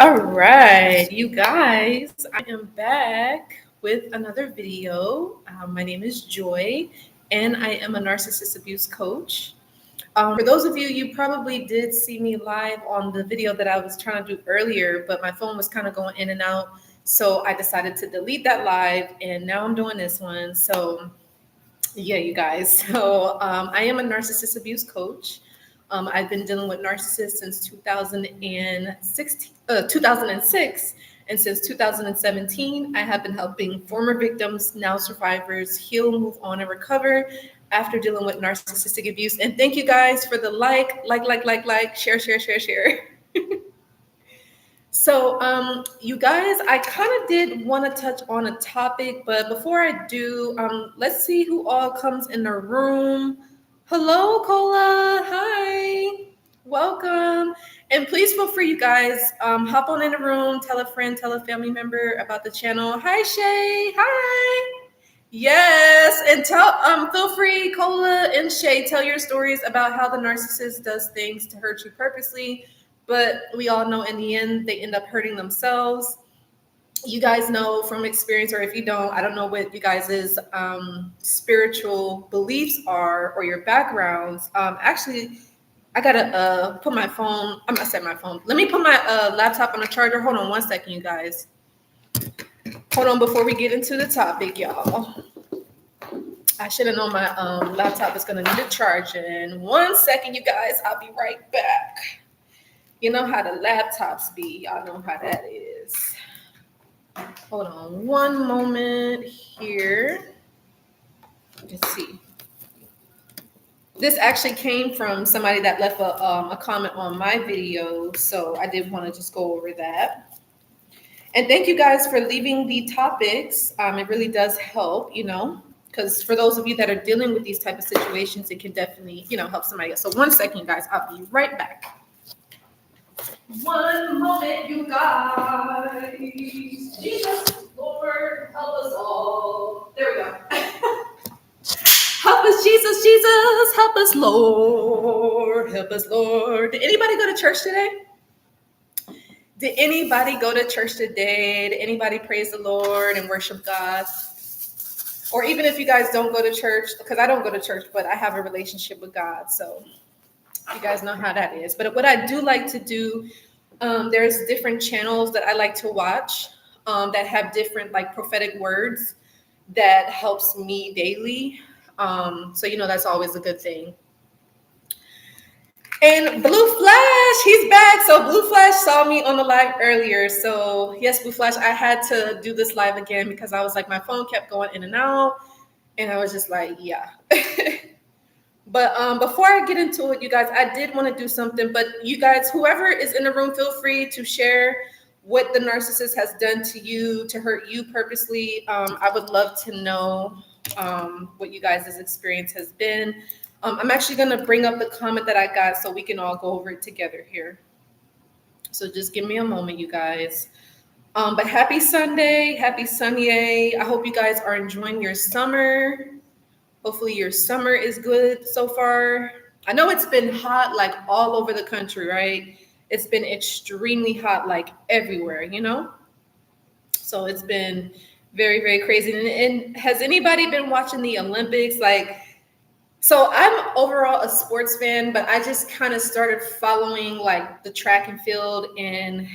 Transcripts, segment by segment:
All right, you guys, I am back with another video. My name is Joy, and I am a narcissist abuse coach. For those of you, you probably did see me live on the video that I was trying to do earlier, but my phone was kind of going in and out. So I decided to delete that live, and now I'm doing this one. So yeah, you guys. So I am a narcissist abuse coach. I've been dealing with narcissists since 2006. And since 2017, I have been helping former victims, now survivors, heal, move on, and recover after dealing with narcissistic abuse. And thank you guys for the share. So, you guys, I kind of did want to touch on a topic, but before I do, let's see who all comes in the room. Hello, Cola. Hi. Welcome. And please feel free, you guys, hop on in the room, tell a friend, tell a family member about the channel. Hi, Shay. Hi. Yes, and feel free, Cola and Shay, tell your stories about how the narcissist does things to hurt you purposely, but we all know in the end they end up hurting themselves. You guys know from experience, or if you don't, I don't know what you guys' spiritual beliefs are or your backgrounds. Actually, I gotta put my phone. I'm gonna set my phone. Let me put my laptop on the charger. Hold on one second, you guys. Hold on before we get into the topic, y'all. I should have known my laptop is gonna need a charge in 1 second, you guys. I'll be right back. You know how the laptops be. Y'all know how that is. Hold on one moment here. Let's see. This actually came from somebody that left a comment on my video, so I did want to just go over that. And thank you guys for leaving the topics. It really does help, because for those of you that are dealing with these type of situations, it can definitely, help somebody else. So 1 second, guys. I'll be right back. One moment, you guys. Jesus, Lord, help us all. There we go. Help us, Jesus, Jesus, help us, Lord, help us, Lord. Did anybody go to church today? Did anybody go to church today? Did anybody praise the Lord and worship God? Or even if you guys don't go to church, because I don't go to church, but I have a relationship with God, so you guys know how that is. But what I do like to do, there's different channels that I like to watch that have different prophetic words that helps me daily. So that's always a good thing. And Blue Flash, he's back. So Blue Flash saw me on the live earlier. So yes, Blue Flash, I had to do this live again because I was like, my phone kept going in and out. And I was just like, yeah. But before I get into it, you guys, I did want to do something. But you guys, whoever is in the room, feel free to share what the narcissist has done to you to hurt you purposely. I would love to know what you guys' experience has been. I'm actually going to bring up the comment that I got so we can all go over it together here. So just give me a moment, you guys. But happy Sunday. Happy Sunday. I hope you guys are enjoying your summer. Hopefully your summer is good so far. I know it's been hot all over the country, right? It's been extremely hot everywhere, So it's been very, very crazy. And has anybody been watching the Olympics? So I'm overall a sports fan, but I just kind of started following the track and field. And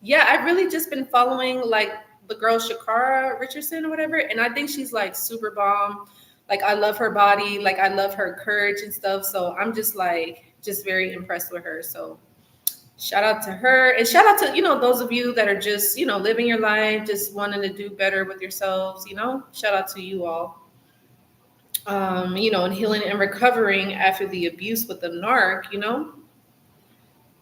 yeah, I've really just been following the girl Shakara Richardson or whatever. And I think she's super bomb. I love her body. I love her courage and stuff. So I'm just just very impressed with her. So shout out to her. And shout out to, those of you that are just, living your life, just wanting to do better with yourselves, shout out to you all. And healing and recovering after the abuse with the narc,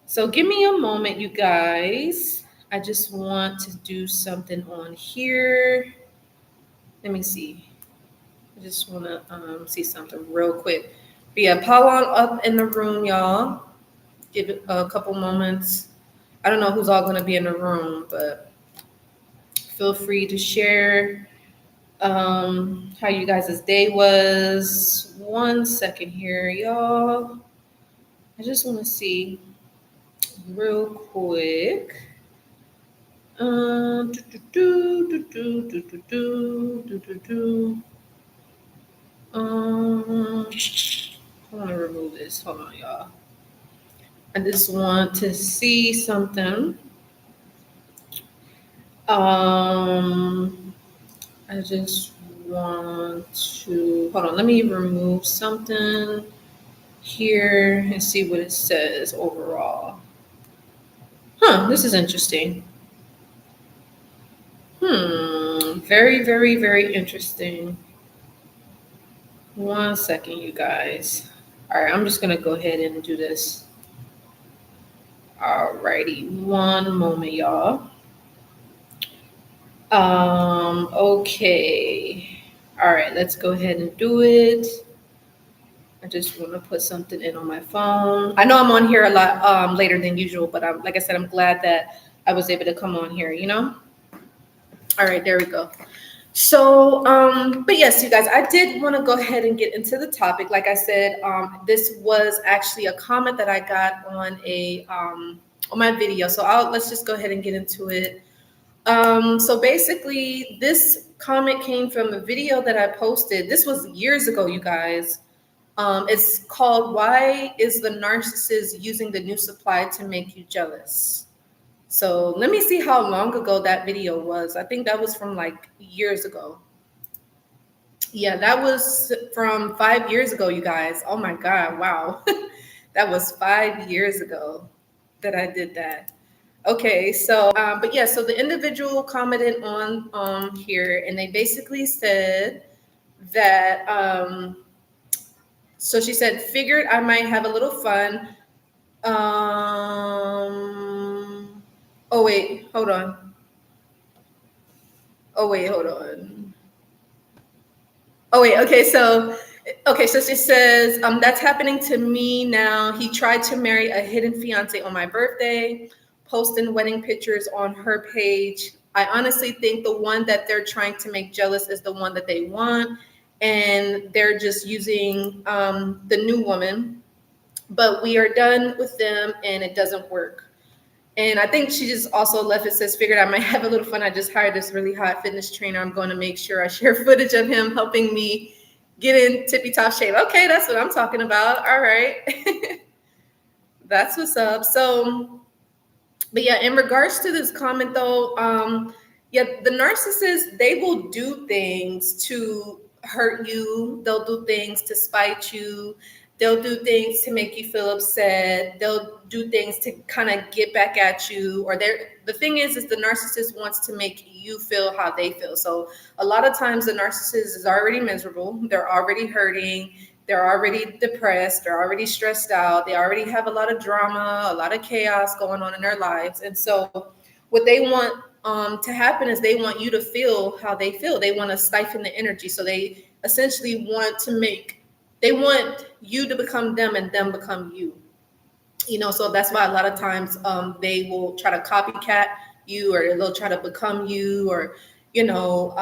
So give me a moment, you guys. I just want to do something on here. Let me see. I just want to see something real quick. But yeah, pile on up in the room, y'all. Give it a couple moments. I don't know who's all going to be in the room, but feel free to share how you guys' day was. 1 second here, y'all. I just want to see real quick. I want to remove this. Hold on, y'all. I just want to see something. I just want to hold on. Let me remove something here and see what it says overall. This is interesting. Very, very, very interesting. One second, you guys. All right, I'm just gonna go ahead and do this. Alrighty, one moment, y'all. Okay. All right, let's go ahead and do it. I just want to put something in on my phone. I know I'm on here a lot later than usual, but like I said, I'm glad that I was able to come on here, you know? All right, there we go. So, but yes, you guys, I did want to go ahead and get into the topic. Like I said, this was actually a comment that I got on on my video. So let's just go ahead and get into it. So basically, this comment came from a video that I posted. This was years ago, you guys. It's called "Why is the Narcissist Using the New Supply to Make You Jealous?" So let me see how long ago that video was. I think that was from like years ago. Yeah, that was from 5 years ago, you guys. Oh my God, wow. That was 5 years ago that I did that. Okay, so but yeah, so the individual commented on here, and they basically said that so she said, figured I might have a little fun. Oh wait, hold on. Oh wait, hold on. Oh wait, okay, so she says, that's happening to me now. He tried to marry a hidden fiance on my birthday, posting wedding pictures on her page. I honestly think the one that they're trying to make jealous is the one that they want, and they're just using the new woman. But we are done with them, and it doesn't work. And I think she just also left it says, figured I might have a little fun. I just hired this really hot fitness trainer. I'm going to make sure I share footage of him helping me get in tippy top shape. Okay, that's what I'm talking about. All right. That's what's up. So, but yeah, in regards to this comment though, yeah, the narcissists, they will do things to hurt you. They'll do things to spite you. They'll do things to make you feel upset. They'll do things to kind of get back at you. Or the thing is the narcissist wants to make you feel how they feel. So a lot of times the narcissist is already miserable. They're already hurting. They're already depressed. They're already stressed out. They already have a lot of drama, a lot of chaos going on in their lives. And so what they want to happen is they want you to feel how they feel. They want to stifle the energy. So they essentially they want you to become them and them become you. You know, so that's why a lot of times they will try to copycat you, or they'll try to become you, or, you know,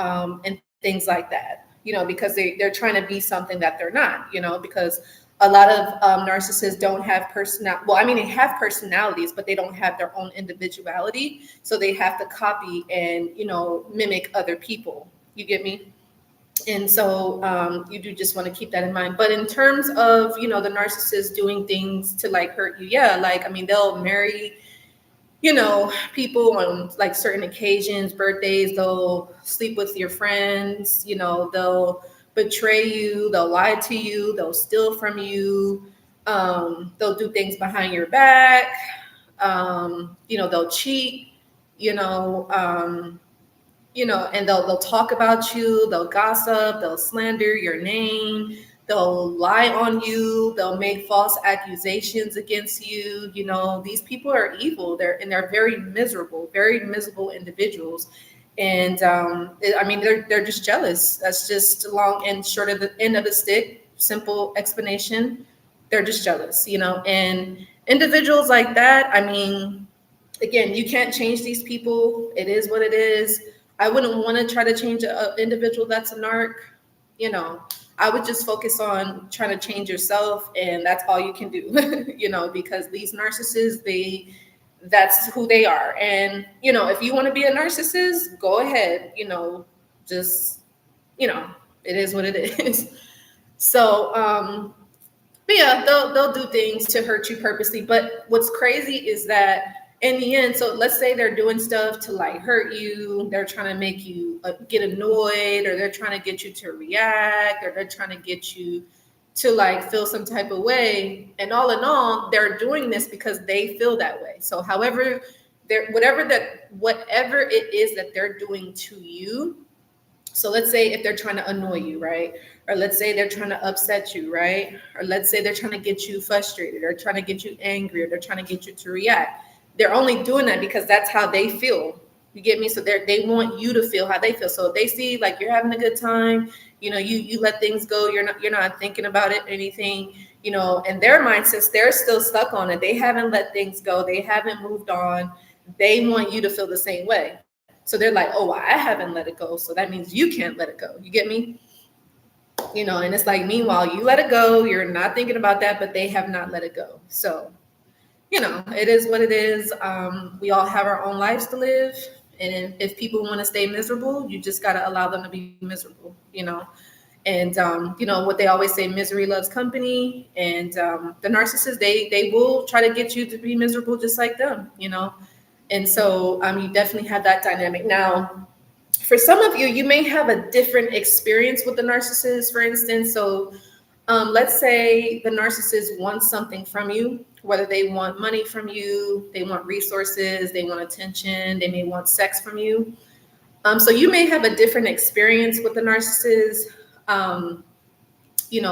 and things like that, you know, because they're trying to be something that they're not, you know, because a lot of narcissists don't have well, I mean, they have personalities, but they don't have their own individuality. So they have to copy and, you know, mimic other people. You get me? And so you do just want to keep that in mind. But in terms of, you know, the narcissist doing things to like hurt you, yeah, like, I mean, they'll marry, you know, people on like certain occasions, birthdays, they'll sleep with your friends, you know, they'll betray you, they'll lie to you, they'll steal from you, they'll do things behind your back, you know, they'll cheat, you know, and they'll talk about you, they'll gossip, they'll slander your name, they'll lie on you, they'll make false accusations against you. You know, these people are evil. They're very miserable individuals. And I mean, they're just jealous. That's just long and short of the end of the stick. Simple explanation. They're just jealous, you know, and individuals like that, I mean, again, you can't change these people. It is what it is. I wouldn't want to try to change an individual that's a narc. You know, I would just focus on trying to change yourself, and that's all you can do. You know, because these narcissists, that's who they are. And, if you want to be a narcissist, go ahead, just, it is what it is. So, but yeah, they'll do things to hurt you purposely. But what's crazy is that in the end, so let's say they're doing stuff to like hurt you, they're trying to make you get annoyed, or they're trying to get you to react, or they're trying to get you to like feel some type of way. And all in all, they're doing this because they feel that way. So however, whatever it is that they're doing to you. So let's say if they're trying to annoy you, right? Or let's say they're trying to upset you, right? Or let's say they're trying to get you frustrated, or trying to get you angry, or they're trying to get you to react. They're only doing that because that's how they feel. You get me? So they want you to feel how they feel. So if they see like you're having a good time, you let things go. You're not thinking about it, anything, and their mindsets, they're still stuck on it. They haven't let things go. They haven't moved on. They want you to feel the same way. So they're like, oh, I haven't let it go. So that means you can't let it go. You get me? And it's like, meanwhile, you let it go. You're not thinking about that, but they have not let it go. So, it is what it is. We all have our own lives to live. And if people want to stay miserable, you just got to allow them to be miserable, And, what they always say, misery loves company. And the narcissist, they will try to get you to be miserable just like them, And so you definitely have that dynamic. Now, for some of you, you may have a different experience with the narcissist, for instance. So let's say the narcissist wants something from you, whether they want money from you, they want resources, they want attention, they may want sex from you. So you may have a different experience with the narcissist.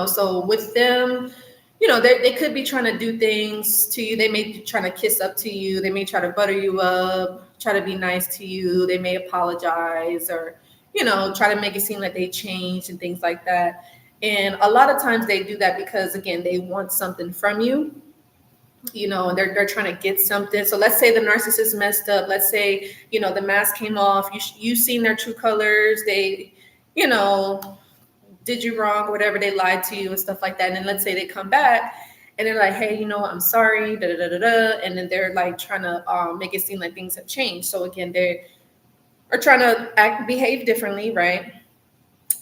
So with them, they could be trying to do things to you. They may be trying to kiss up to you. They may try to butter you up, try to be nice to you. They may apologize, or, try to make it seem like they changed and things like that. And a lot of times they do that because, again, they want something from you, and they're trying to get something. So let's say the narcissist messed up. Let's say, the mask came off. You've seen their true colors. They, did you wrong or whatever, they lied to you and stuff like that. And then let's say they come back and they're like, hey, I'm sorry, da, da, da, da, da. And then they're like trying to make it seem like things have changed. So again, they are trying to behave differently, right?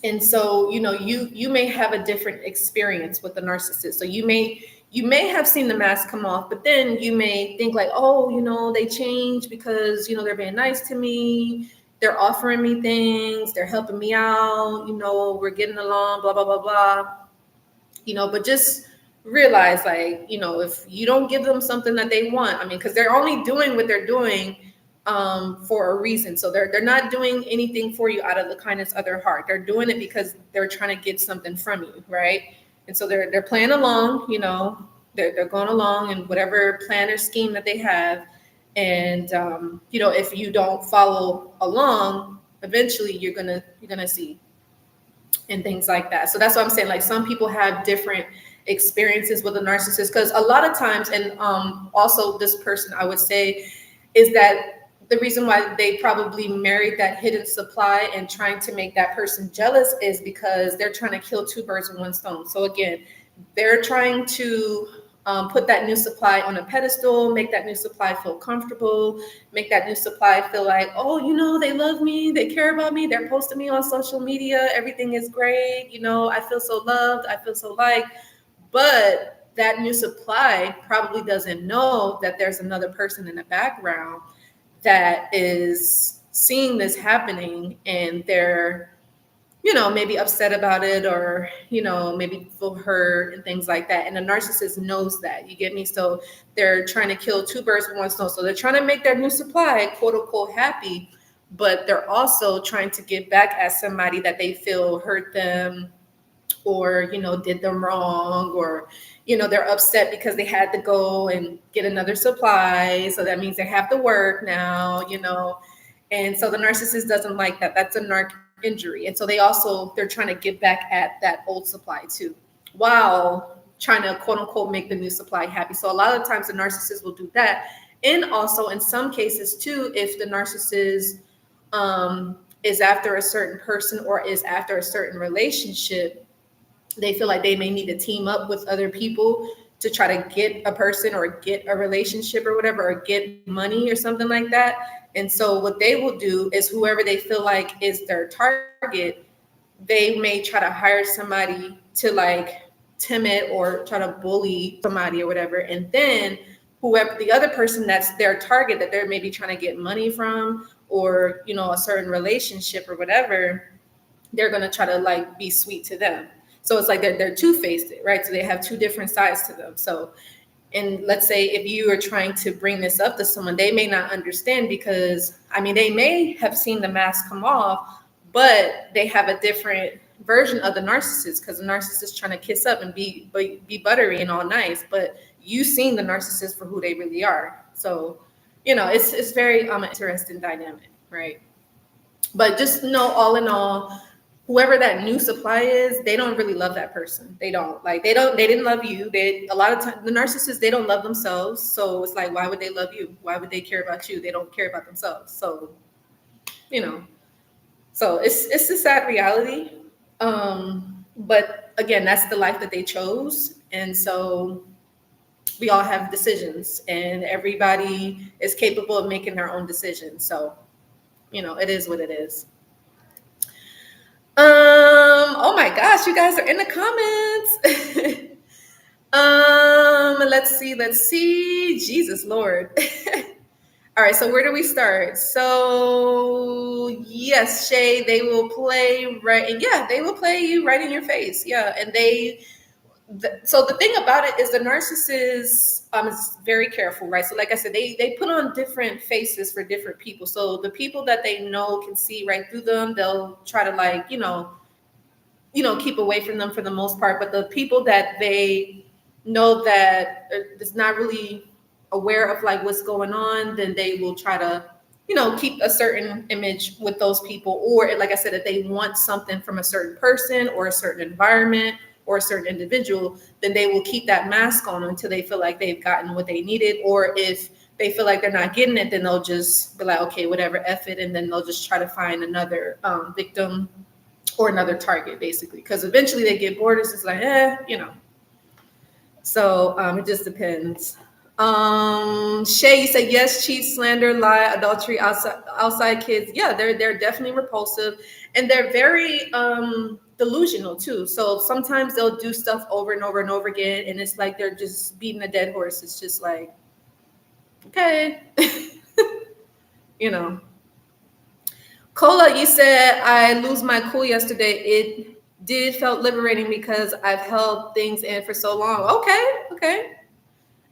And so, you may have a different experience with the narcissist. So you may have seen the mask come off, but then you may think like, oh, they changed because, they're being nice to me. They're offering me things. They're helping me out. We're getting along, blah, blah, blah, blah. But just realize, like, if you don't give them something that they want, because they're only doing what they're doing for a reason. So they're not doing anything for you out of the kindness of their heart. They're doing it because they're trying to get something from you, right? And so they're playing along, they're going along in whatever plan or scheme that they have. And, if you don't follow along, eventually you're going to see and things like that. So that's what I'm saying. Like, some people have different experiences with a narcissist, because a lot of times, and also this person, I would say, is that the reason why they probably married that hidden supply and trying to make that person jealous is because they're trying to kill two birds with one stone. So again, they're trying to put that new supply on a pedestal, make that new supply feel comfortable, make that new supply feel like, oh, they love me, they care about me, they're posting me on social media, everything is great, I feel so loved, I feel so liked. But that new supply probably doesn't know that there's another person in the background that is seeing this happening, and they're maybe upset about it, or, maybe feel hurt and things like that. And the narcissist knows that, you get me? So they're trying to kill two birds with one stone. So they're trying to make their new supply, quote unquote, happy, but they're also trying to get back at somebody that they feel hurt them, or, did them wrong, or, they're upset because they had to go and get another supply. So that means they have to work now, And so the narcissist doesn't like that. That's a narc injury. And so they're trying to get back at that old supply too, while trying to, quote unquote, make the new supply happy. So a lot of times the narcissist will do that. And also in some cases too, if the narcissist is after a certain person or is after a certain relationship, they feel like they may need to team up with other people to try to get a person or get a relationship or whatever, or get money or something like that. And so what they will do is whoever they feel like is their target, they may try to hire somebody to like timid or try to bully somebody or whatever. And then whoever the other person that's their target that they're maybe trying to get money from, or, you know, a certain relationship or whatever, they're going to try to like be sweet to them. So it's like they're two-faced, right? So they have two different sides to them. So, and let's say if you are trying to bring this up to someone, they may not understand because, I mean, they may have seen the mask come off, but they have a different version of the narcissist, because the narcissist is trying to kiss up and be buttery and all nice, but you seen the narcissist for who they really are. So, you know, it's very interesting dynamic, right? But just know, all in all, whoever that new supply is, they don't really love that person. They don't like, they didn't love you. A lot of times the narcissists, they don't love themselves. So it's like, why would they love you? Why would they care about you? They don't care about themselves. So, you know, so it's a sad reality. But again, that's the life that they chose. And so we all have decisions, and everybody is capable of making their own decisions. So, you know, it is what it is. Oh my gosh, you guys are in the comments. Let's see. Jesus Lord. All right, so where do we start? So yes, Shay, they will play right, and yeah, they will play you right in your face. Yeah, and so the thing about it is the narcissist is very careful, right? So like I said, they put on different faces for different people. So the people that they know can see right through them, they'll try to like, you know, keep away from them for the most part. But the people that they know that is not really aware of like what's going on, then they will try to, you know, keep a certain image with those people. Or like I said, if they want something from a certain person or a certain environment or a certain individual, then they will keep that mask on until they feel like they've gotten what they needed. Or if they feel like they're not getting it, then they'll just be like, okay, whatever, F it. And then they'll just try to find another victim or another target, basically. Because eventually they get bored. It's just like, you know. So it just depends. Shay, you said yes, cheat, slander, lie, adultery, outside kids. Yeah, they're definitely repulsive, and they're very delusional too. So sometimes they'll do stuff over and over and over again, and it's like they're just beating a dead horse. It's just like, okay. You know. Cola, you said I lose my cool yesterday. It did felt liberating because I've held things in for so long. Okay.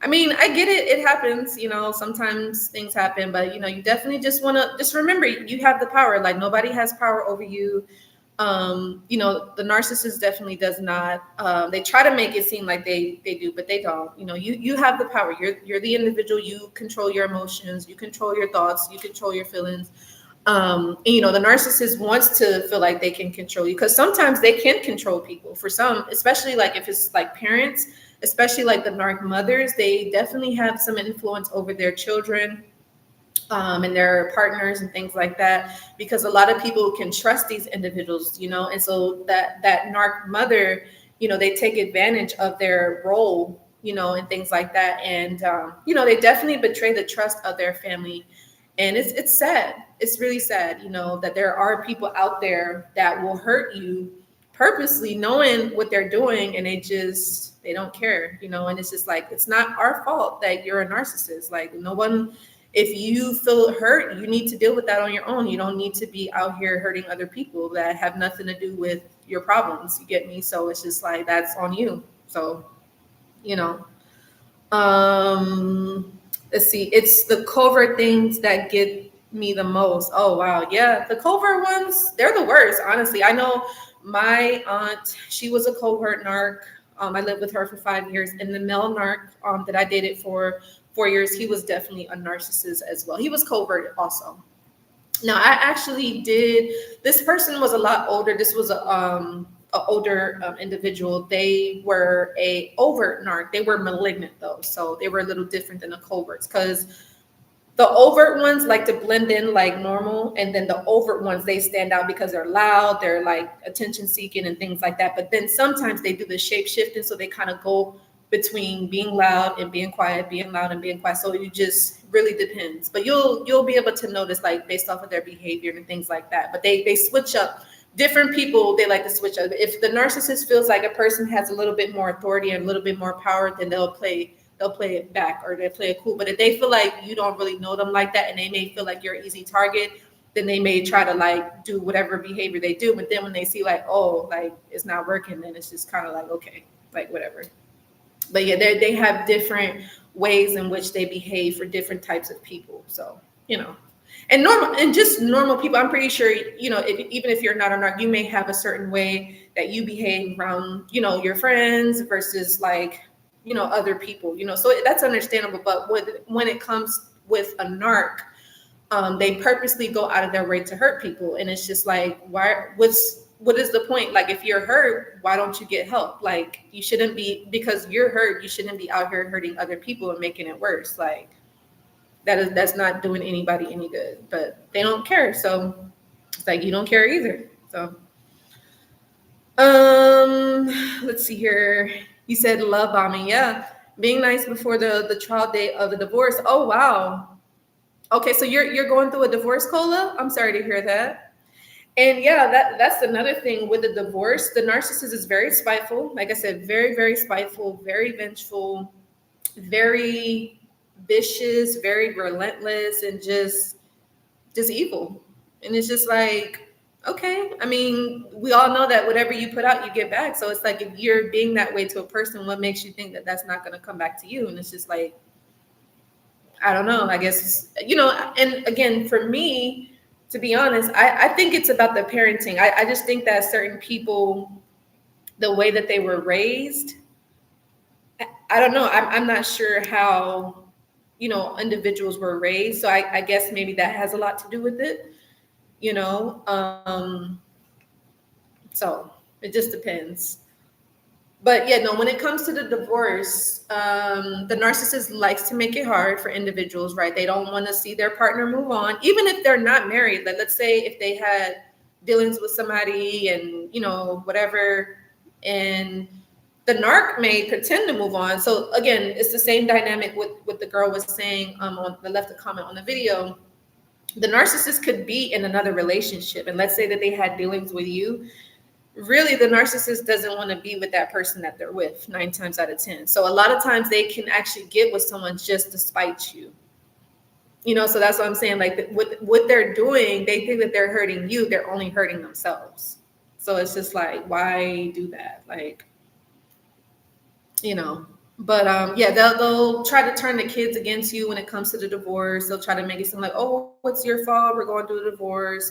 I mean, I get it. It happens, you know, sometimes things happen, but you know, you definitely just want to just remember you have the power. Like nobody has power over you. You know, the narcissist definitely does not. They try to make it seem like they do, but they don't. You know, you have the power. You're the individual. You control your emotions. You control your thoughts. You control your feelings. And, you know, the narcissist wants to feel like they can control you, because sometimes they can control people. For some, especially like if it's like parents, especially like the narc mothers, they definitely have some influence over their children and their partners and things like that, because a lot of people can trust these individuals, you know, and so that narc mother, you know, they take advantage of their role, you know, and things like that. And, you know, they definitely betray the trust of their family. And it's sad. It's really sad, you know, that there are people out there that will hurt you purposely, knowing what they're doing, and they don't care, you know. And it's just like, it's not our fault that you're a narcissist. Like no one, if you feel hurt, you need to deal with that on your own. You don't need to be out here hurting other people that have nothing to do with your problems. You get me? So it's just like, that's on you. So, you know, let's see. It's the covert things that get me the most. Oh, wow. Yeah. The covert ones, they're the worst. Honestly, I know my aunt, she was a covert narc. I lived with her for 5 years, and the male narc that I dated for 4 years, he was definitely a narcissist as well. He was covert also. Now, I actually this person was a lot older. This was a older individual. They were a overt narc. They were malignant though, so they were a little different than the coverts, because the overt ones like to blend in like normal, and then the overt ones, they stand out because they're loud, they're like attention seeking and things like that. But then sometimes they do the shape shifting, so they kind of go between being loud and being quiet, being loud and being quiet. So it just really depends. But you'll be able to notice, like, based off of their behavior and things like that. But they switch up. Different people, they like to switch up. If the narcissist feels like a person has a little bit more authority and a little bit more power, then they'll play it back, or they play it cool. But if they feel like you don't really know them like that, and they may feel like you're an easy target, then they may try to like do whatever behavior they do. But then when they see like, oh, like it's not working, then it's just kind of like, okay, like whatever. But yeah, they have different ways in which they behave for different types of people. So, and normal people, I'm pretty sure, even if you're not a narc, you may have a certain way that you behave around, your friends versus like, other people, so that's understandable. But when it comes with a narc, they purposely go out of their way to hurt people. And it's just like, what is the point? Like, if you're hurt, why don't you get help? Like, you shouldn't be, because you're hurt, you shouldn't be out here hurting other people and making it worse. Like, that's not doing anybody any good. But they don't care. So it's like, you don't care either. So let's see here. You said love bombing. Yeah. Being nice before the trial date of the divorce. Oh, wow. Okay, so you're going through a divorce, Cola? I'm sorry to hear that. And yeah, that's another thing with the divorce. The narcissist is very spiteful. Like I said, very, very spiteful, very vengeful, very vicious, very relentless, and just evil. And it's just like, okay. I mean, we all know that whatever you put out, you get back. So it's like, if you're being that way to a person, what makes you think that that's not going to come back to you? And it's just like, I don't know. I guess, and again, for me, to be honest, I think it's about the parenting. I just think that certain people, the way that they were raised, I don't know. I'm not sure how, individuals were raised. So I guess maybe that has a lot to do with it, so it just depends. But yeah, no, when it comes to the divorce, the narcissist likes to make it hard for individuals, right? They don't want to see their partner move on, even if they're not married. Like, let's say if they had dealings with somebody and, whatever, and the narc may pretend to move on. So again, it's the same dynamic with what the girl was saying on the left a comment on the video. The narcissist could be in another relationship. And let's say that they had dealings with you. Really, the narcissist doesn't want to be with that person that they're with 9 times out of 10. So a lot of times they can actually get with someone just to spite you. So that's what I'm saying. Like, what they're doing, they think that they're hurting you. They're only hurting themselves. So it's just like, why do that? Like, but yeah, they'll try to turn the kids against you when it comes to the divorce. They'll try to make it seem like, oh, what's your fault? We're going through a divorce.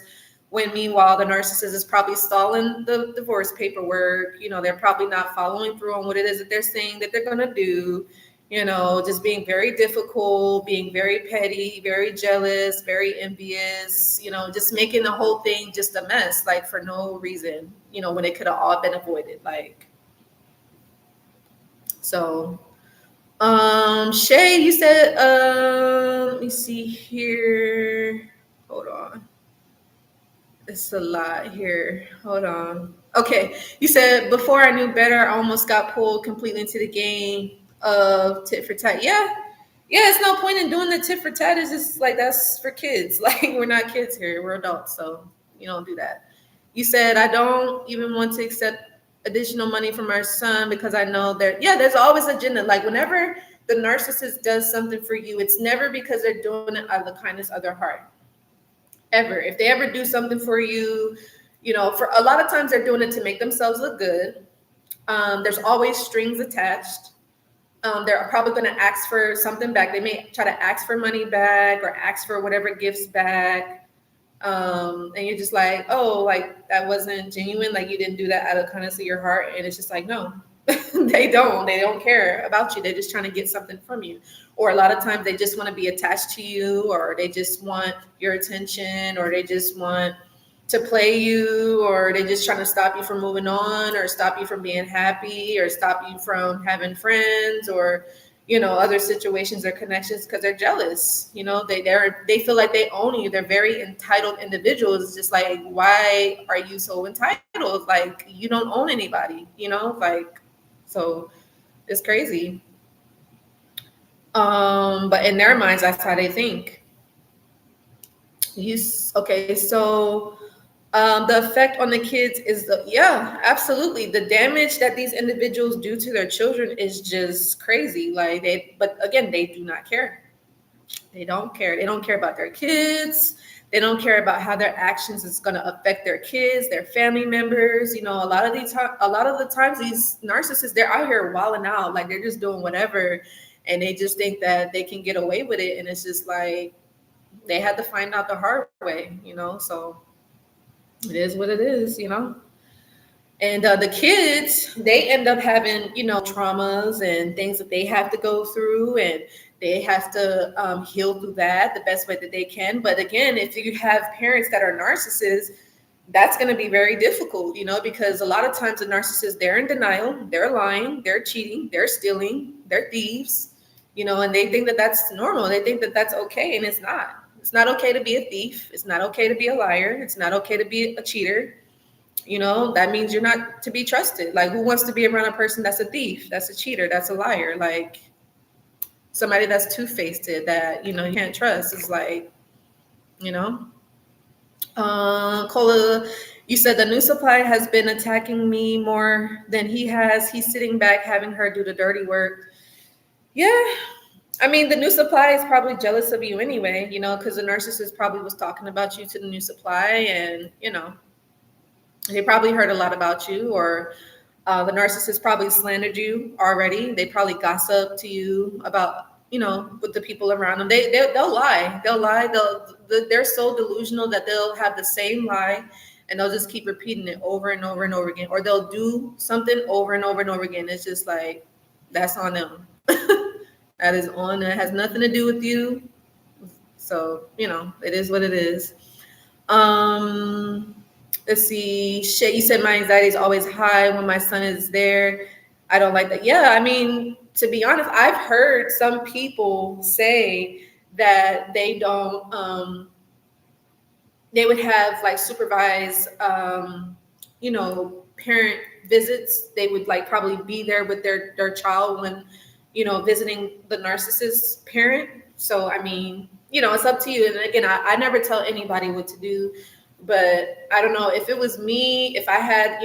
When meanwhile, the narcissist is probably stalling the divorce paperwork. They're probably not following through on what it is that they're saying that they're going to do. Just being very difficult, being very petty, very jealous, very envious, just making the whole thing just a mess, like for no reason, when it could have all been avoided. Like, so, Shay, you said, let me see here. Hold on. It's a lot here. Hold on. Okay. You said, before I knew better, I almost got pulled completely into the game of tit for tat. Yeah. Yeah. It's no point in doing the tit for tat. It's just like, that's for kids. Like, we're not kids here. We're adults. So you don't do that. You said, I don't even want to accept additional money from our son because I know that, yeah, there's always agenda. Like, whenever the narcissist does something for you, it's never because they're doing it out of the kindness of their heart. Ever. If they ever do something for you, for a lot of times they're doing it to make themselves look good. There's always strings attached. They're probably going to ask for something back. They may try to ask for money back or ask for whatever gifts back. And you're just like, oh, like that wasn't genuine. Like, you didn't do that out of the kindness of your heart. And it's just like, no, they don't care about you. They're just trying to get something from you. Or a lot of times they just want to be attached to you, or they just want your attention, or they just want to play you, or they just trying to stop you from moving on, or stop you from being happy, or stop you from having friends, or other situations or connections, because they're jealous. They feel like they own you. They're very entitled individuals. It's just like, why are you so entitled? Like, you don't own anybody, like, so It's crazy. But in their minds, that's how they think. Okay, so the effect on the kids is yeah, absolutely. The damage that these individuals do to their children is just crazy. Like but again, they do not care. They don't care. They don't care about their kids. They don't care about how their actions is going to affect their kids, their family members. A lot of the times, these narcissists, they're out here wilding out, like they're just doing whatever, and they just think that they can get away with it. And it's just like they had to find out the hard way. So it is what it is. And the kids, they end up having, traumas and things that they have to go through, and they have to heal through that the best way that they can. But again, if you have parents that are narcissists, that's going to be very difficult, because a lot of times the narcissists, they're in denial, they're lying, they're cheating, they're stealing, they're thieves, and they think that that's normal. They think that that's okay, and it's not. It's not okay to be a thief. It's not okay to be a liar. It's not okay to be a cheater. That means you're not to be trusted. Like, who wants to be around a person that's a thief, that's a cheater, that's a liar? Like, somebody that's two-faced, that, you can't trust. Is like, Cola, you said the new supply has been attacking me more than he has. He's sitting back having her do the dirty work. Yeah. I mean, the new supply is probably jealous of you anyway, because the narcissist probably was talking about you to the new supply, and, they probably heard a lot about you, or the narcissist probably slandered you already. They probably gossip to you about, with the people around them. They'll lie. They're so delusional that they'll have the same lie, and they'll just keep repeating it over and over and over again, or they'll do something over and over and over again. It's just like, that's on them. That is on them. It has nothing to do with you. So, it is what it is. Let's see. Shit, you said my anxiety is always high when my son is there. I don't like that. Yeah, I mean, to be honest, I've heard some people say that they don't, they would have like supervised, parent visits. They would like probably be there with their child when, visiting the narcissist parent. So, I mean, it's up to you. And again, I never tell anybody what to do. But I don't know, if it was me, if I had,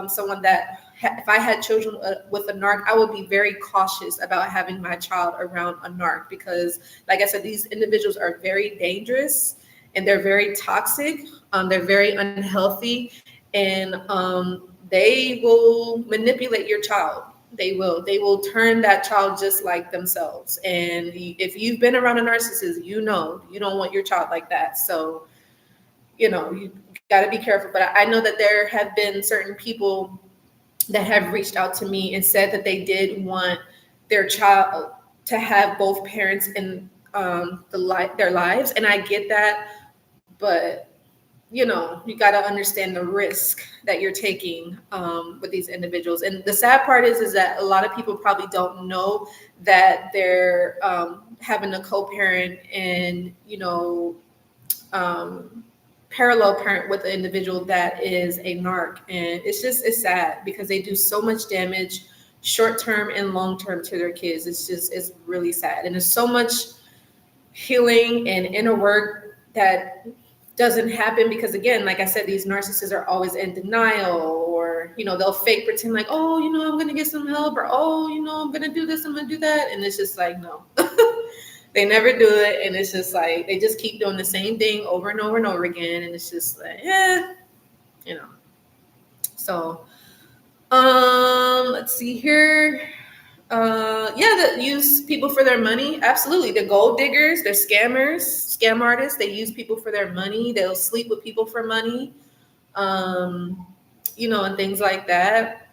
someone that, if I had children with a narc, I would be very cautious about having my child around a narc, because, like I said, these individuals are very dangerous, and they're very toxic. They're very unhealthy, and they will manipulate your child. They will turn that child just like themselves. And if you've been around a narcissist, you don't want your child like that. So, you got to be careful. But I know that there have been certain people that have reached out to me and said that they did want their child to have both parents in their lives. And I get that. But, you got to understand the risk that you're taking with these individuals. And the sad part is that a lot of people probably don't know that they're having a co-parent and, parallel parent with an individual that is a narc. And it's sad, because they do so much damage, short-term and long-term, to their kids. It's really sad. And there's so much healing and inner work that doesn't happen, because, again, like I said, these narcissists are always in denial, or, they'll fake pretend like, oh, I'm going to get some help, or, oh, I'm going to do this, I'm going to do that. And it's just like, no. They never do it, and it's just like they just keep doing the same thing over and over and over again, and it's just like, So, let's see here. That use people for their money. Absolutely, they're gold diggers, they're scammers, scam artists. They use people for their money. They'll sleep with people for money, and things like that.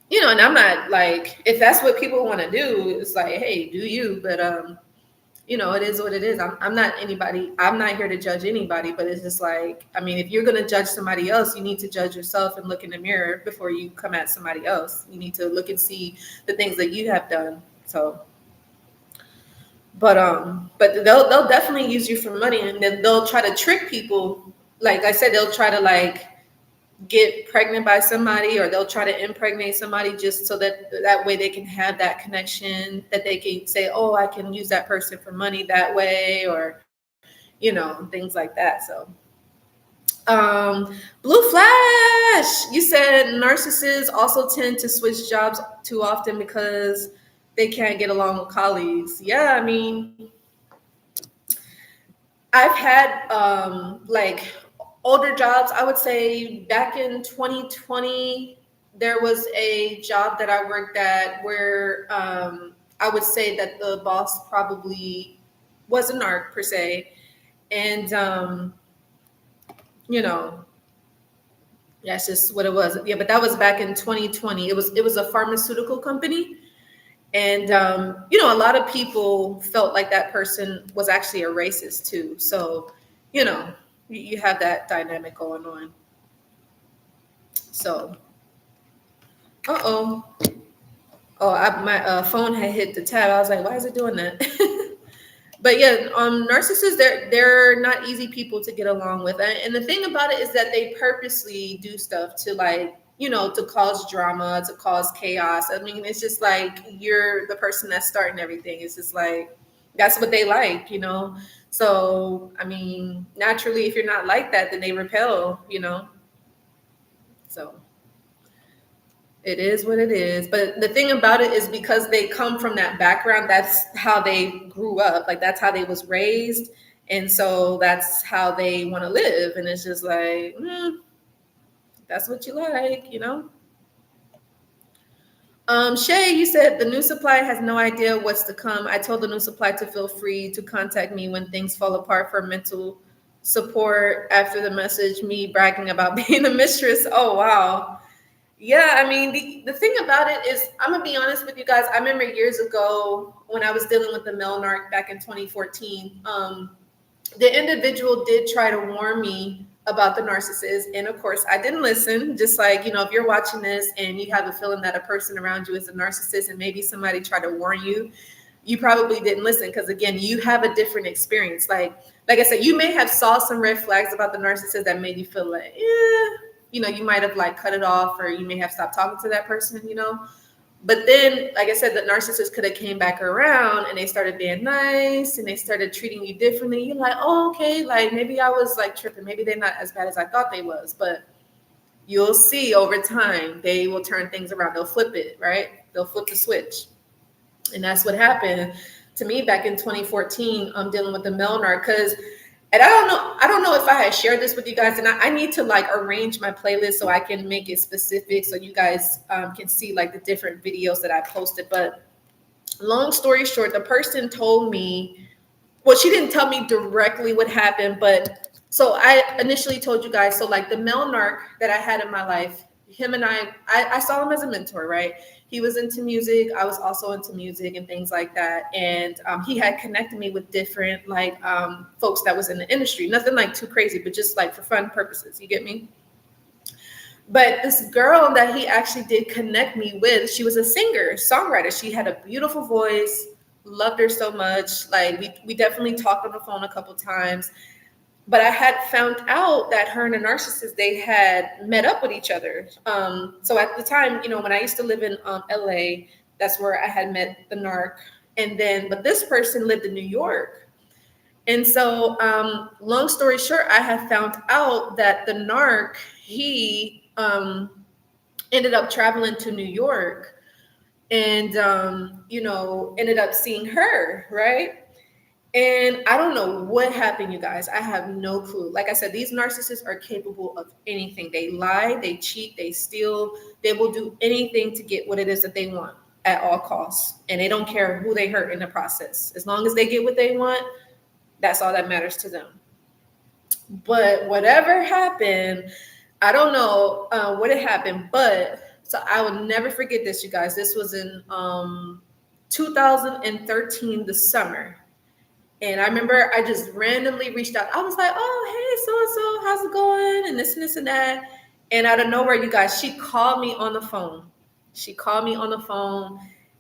And I'm not like, if that's what people want to do, it's like, hey, do you? But it is what it is. I'm not anybody. I'm not here to judge anybody, but it's just like, I mean, if you're going to judge somebody else, you need to judge yourself and look in the mirror before you come at somebody else. You need to look and see the things that you have done. So, but they'll definitely use you for money, and then they'll try to trick people. Like I said, they'll try to get pregnant by somebody, or they'll try to impregnate somebody just so that way they can have that connection, that they can say, oh, I can use that person for money that way, or, things like that. So, Blue Flash, you said narcissists also tend to switch jobs too often because they can't get along with colleagues. Yeah, I mean, I've had like older jobs. I would say back in 2020, there was a job that I worked at where I would say that the boss probably was a narc per se. And, that's just what it was. Yeah, but that was back in 2020. It was a pharmaceutical company. And, a lot of people felt like that person was actually a racist too. So, you have that dynamic going on. So, uh-oh. My phone had hit the tab. I was like, why is it doing that? But yeah, narcissists, they're not easy people to get along with. And the thing about it is that they purposely do stuff to to cause drama, to cause chaos. I mean, it's just like you're the person that's starting everything. It's just like, that's what they like, So, I mean, naturally, if you're not like that, then they repel, So it is what it is. But the thing about it is, because they come from that background, that's how they grew up. Like, that's how they was raised. And so that's how they want to live. And it's just like, that's what you like, Shay, you said the new supply has no idea what's to come. I told the new supply to feel free to contact me when things fall apart for mental support after the message, me bragging about being a mistress. Oh, wow. Yeah, I mean, the thing about it is, I'm going to be honest with you guys. I remember years ago when I was dealing with the male narc back in 2014, the individual did try to warn me about the narcissist. And of course, I didn't listen. Just like, if you're watching this and you have a feeling that a person around you is a narcissist and maybe somebody tried to warn you, you probably didn't listen, because again, you have a different experience. Like I said, you may have saw some red flags about the narcissist that made you feel like, you might have like cut it off, or you may have stopped talking to that person, But then, like I said, the narcissist could have came back around and they started being nice and they started treating you differently. You're like, oh, okay, like maybe I was like tripping. Maybe they're not as bad as I thought they was. But you'll see over time, they will turn things around. They'll flip it, right? They'll flip the switch. And that's what happened to me back in 2014. I'm dealing with the male narc, and I don't know if I had shared this with you guys, and I need to like arrange my playlist so I can make it specific so you guys can see like the different videos that I posted. But long story short, the person told me, well, she didn't tell me directly what happened, but so I initially told you guys, so like the male narc that I had in my life, him and I saw him as a mentor, right? He was into music. I was also into music and things like that. And he had connected me with different like folks that was in the industry. Nothing like too crazy, but just like for fun purposes. You get me? But this girl that he actually did connect me with, she was a singer, songwriter. She had a beautiful voice, loved her so much. Like we definitely talked on the phone a couple times. But I had found out that her and a narcissist, they had met up with each other. So at the time, when I used to live in LA, that's where I had met the narc. But this person lived in New York. And so long story short, I had found out that the narc, he ended up traveling to New York and, ended up seeing her, right? And I don't know what happened, you guys. I have no clue. Like I said, these narcissists are capable of anything. They lie, they cheat, they steal. They will do anything to get what it is that they want at all costs. And they don't care who they hurt in the process. As long as they get what they want, that's all that matters to them. But whatever happened, I don't know what had happened. But so I will never forget this, you guys. This was in 2013, the summer. And I remember I just randomly reached out. I was like, oh, hey, so-and-so, how's it going? And this and that. And out of nowhere, you guys, she called me on the phone.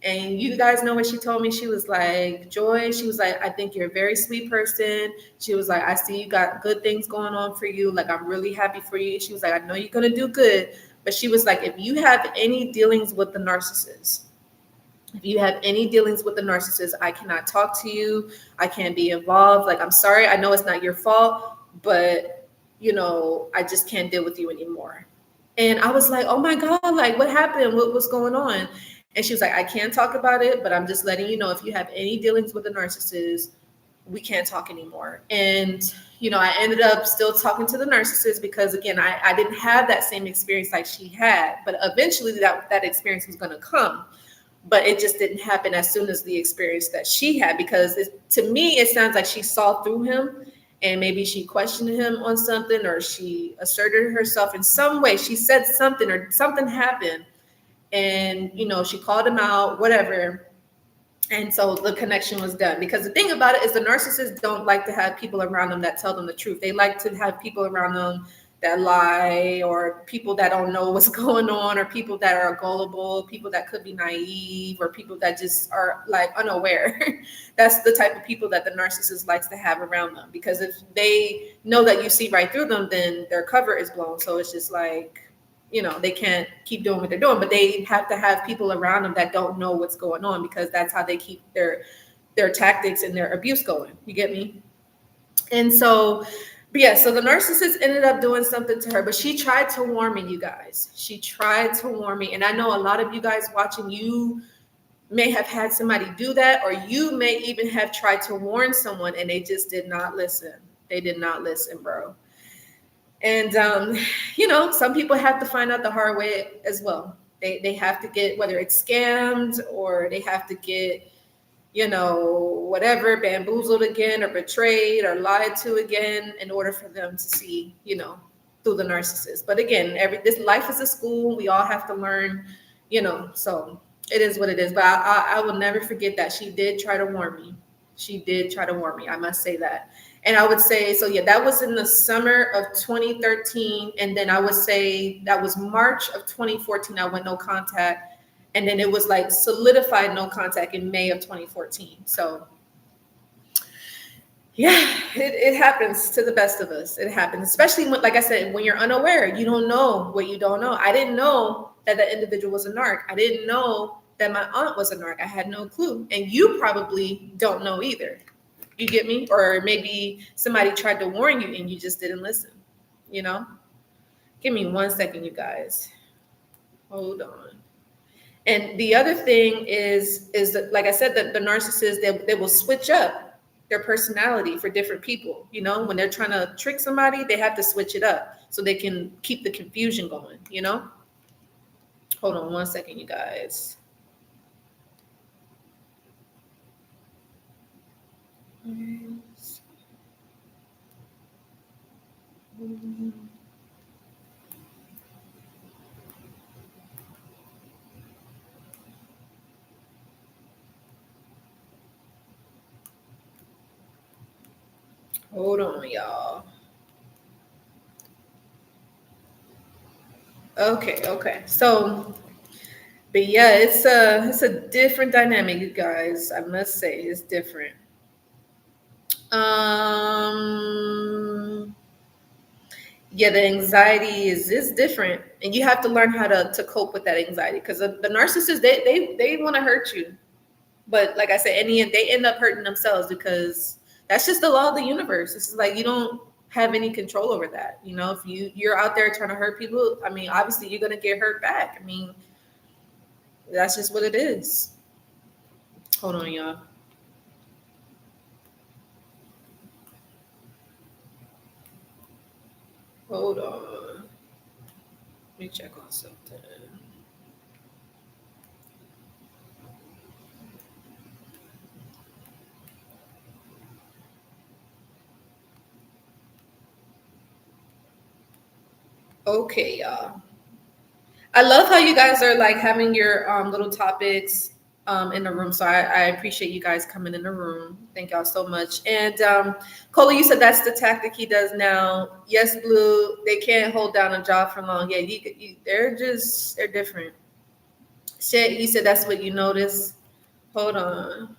And you guys know what she told me? She was like, Joy, she was like, I think you're a very sweet person. She was like, I see you got good things going on for you. Like, I'm really happy for you. She was like, I know you're going to do good. But she was like, if you have any dealings with the narcissist, if you have any dealings with the narcissist, I cannot talk to you. I can't be involved. Like, I'm sorry. I know it's not your fault, but, I just can't deal with you anymore. And I was like, oh my God, like, what happened? What was going on? And she was like, I can't talk about it, but I'm just letting you know, if you have any dealings with a narcissist, we can't talk anymore. And, I ended up still talking to the narcissist because, again, I didn't have that same experience like she had, but eventually that experience was going to come. But it just didn't happen as soon as the experience that she had, because to me, it sounds like she saw through him, and maybe she questioned him on something, or she asserted herself in some way. She said something, or something happened, and she called him out, whatever. And so the connection was done. Because the thing about it is, the narcissists don't like to have people around them that tell them the truth. They like to have people around them that lie, or people that don't know what's going on, or people that are gullible, people that could be naive, or people that just are like unaware. That's the type of people that the narcissist likes to have around them, because if they know that you see right through them, then their cover is blown. So it's just like, they can't keep doing what they're doing, but they have to have people around them that don't know what's going on, because that's how they keep their tactics and their abuse going. You get me? And so, but yeah, so the narcissist ended up doing something to her, but she tried to warn me, you guys. She tried to warn me. And I know a lot of you guys watching, you may have had somebody do that, or you may even have tried to warn someone and they just did not listen. They did not listen, bro. And, some people have to find out the hard way as well. They have to get, whether it's scammed, or they have to get, whatever, bamboozled again, or betrayed, or lied to again, in order for them to see, through the narcissist. But again, this life is a school. We all have to learn, so it is what it is. But I will never forget that she did try to warn me. She did try to warn me. I must say that. And I would say, so yeah, that was in the summer of 2013. And then I would say that was March of 2014. I went no contact. And then it was like solidified no contact in May of 2014. So yeah, it happens to the best of us. It happens, especially when, like I said, when you're unaware, you don't know what you don't know. I didn't know that the individual was a narc. I didn't know that my aunt was a narc. I had no clue. And you probably don't know either. You get me? Or maybe somebody tried to warn you and you just didn't listen, Give me 1 second, you guys. Hold on. And the other thing is that, like I said, that the narcissists, they will switch up their personality for different people. When they're trying to trick somebody, they have to switch it up so they can keep the confusion going, Hold on 1 second, you guys. Hold on, y'all. Okay. So, but yeah, it's a different dynamic, you guys. I must say, it's different. Yeah, the anxiety is different, and you have to learn how to cope with that anxiety, because the narcissists, they want to hurt you, but like I said, in the end, they end up hurting themselves, because that's just the law of the universe. It's like you don't have any control over that. If you're out there trying to hurt people, I mean, obviously you're gonna get hurt back. I mean, that's just what it is. Hold on, y'all. Hold on. Let me check on something. Okay, y'all. I love how you guys are like having your little topics in the room. So I appreciate you guys coming in the room. Thank y'all so much. And Cola, you said that's the tactic he does now. Yes, Blue, they can't hold down a job for long. Yeah, they're different. Shit, you said that's what you noticed. Hold on.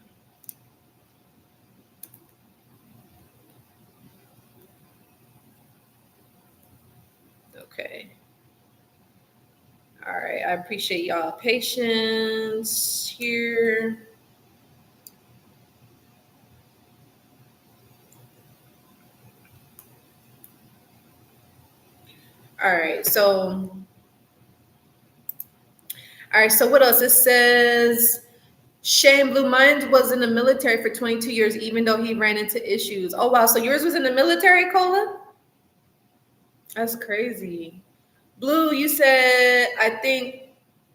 Okay. All right. I appreciate y'all patience here. All right. So what else? It says Shane Blue Mind was in the military for 22 years, even though he ran into issues. Oh wow. So yours was in the military, Cola? That's crazy. Blue, you said, I think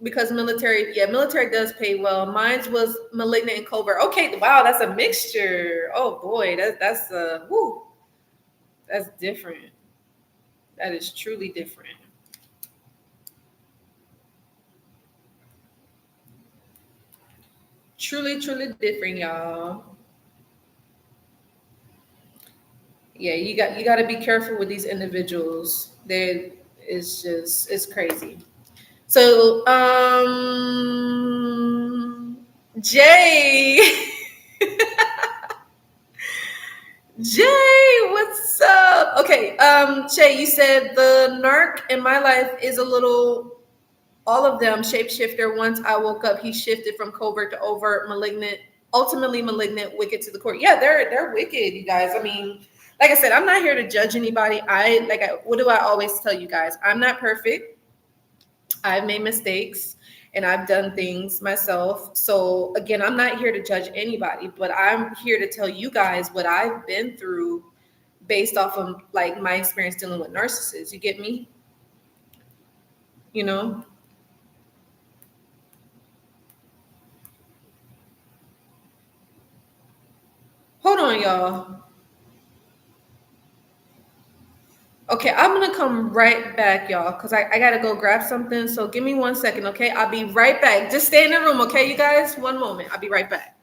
because military, yeah, military does pay well. Mine was malignant and covert. Okay, wow, that's a mixture. Oh boy, that's whoo, that's different. That is truly different. Truly, truly different, y'all. Yeah, you got to be careful with these individuals. They it's crazy. So, Jay. Jay, what's up? Okay, Jay, you said the narc in my life is a little, all of them shapeshifter. Once I woke up, he shifted from covert to overt, malignant, ultimately malignant, wicked to the core. Yeah, they're wicked, you guys. I mean, like I said, I'm not here to judge anybody. What do I always tell you guys? I'm not perfect. I've made mistakes and I've done things myself. So again, I'm not here to judge anybody, but I'm here to tell you guys what I've been through based off of like my experience dealing with narcissists. You get me? You know? Hold on, y'all. Okay, I'm gonna come right back, y'all, because I gotta go grab something. So give me 1 second, okay? I'll be right back. Just stay in the room, okay, you guys? One moment. I'll be right back.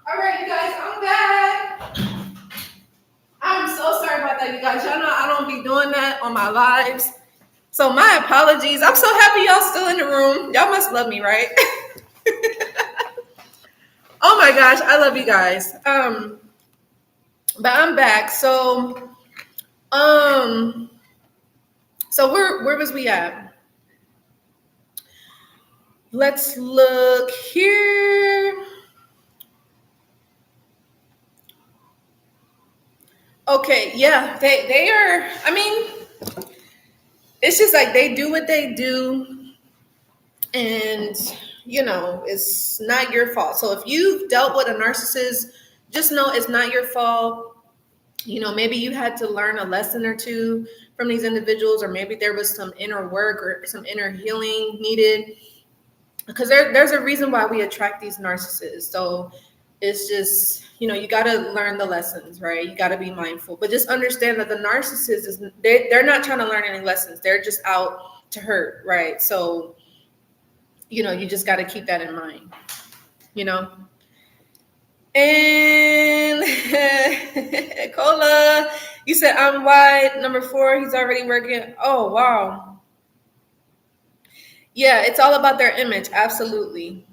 All right, you guys, I'm back. I'm so sorry about that, you guys. Y'all know I don't be doing that on my lives. So my apologies. I'm so happy y'all still in the room. Y'all must love me, right? Oh my gosh, I love you guys. But I'm back. Um, so where was we at? Let's look here. Okay, yeah, they are. I mean, it's just like they do what they do, and it's not your fault. So if you've dealt with a narcissist, just know it's not your fault. Maybe you had to learn a lesson or two from these individuals, or maybe there was some inner work or some inner healing needed, because there's a reason why we attract these narcissists. So it's just, you got to learn the lessons, right? You got to be mindful, but just understand that the narcissist they're not trying to learn any lessons. They're just out to hurt, right? So you just got to keep that in mind, you know. And Cola, you said I'm white. Number 4, he's already working. Oh, wow. Yeah, it's all about their image. Absolutely.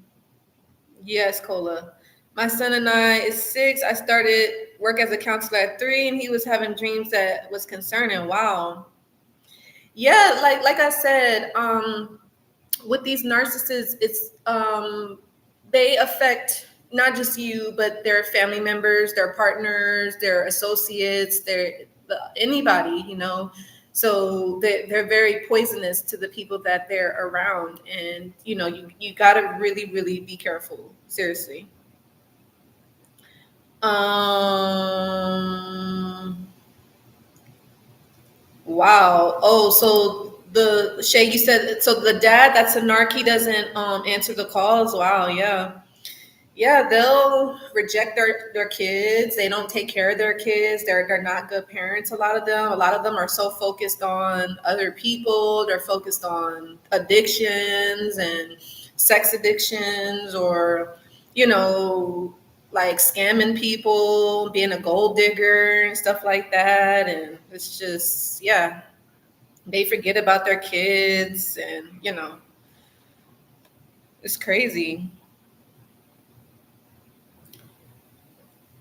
Yes, Cola. My son and I is 6. I started work as a counselor at 3, and he was having dreams that was concerning. Wow. Yeah, like I said, with these narcissists, it's they affect not just you, but their family members, their partners, their associates, anybody, So they're very poisonous to the people that they're around, and you got to really, really be careful. Seriously. Wow. Oh, so the Shay, you said so the dad that's a narc, he doesn't answer the calls. Wow, yeah. Yeah, they'll reject their kids. They don't take care of their kids. They're not good parents. A lot of them. A lot of them are so focused on other people. They're focused on addictions and sex addictions, or like scamming people, being a gold digger and stuff like that. And it's just, yeah, they forget about their kids, and it's crazy.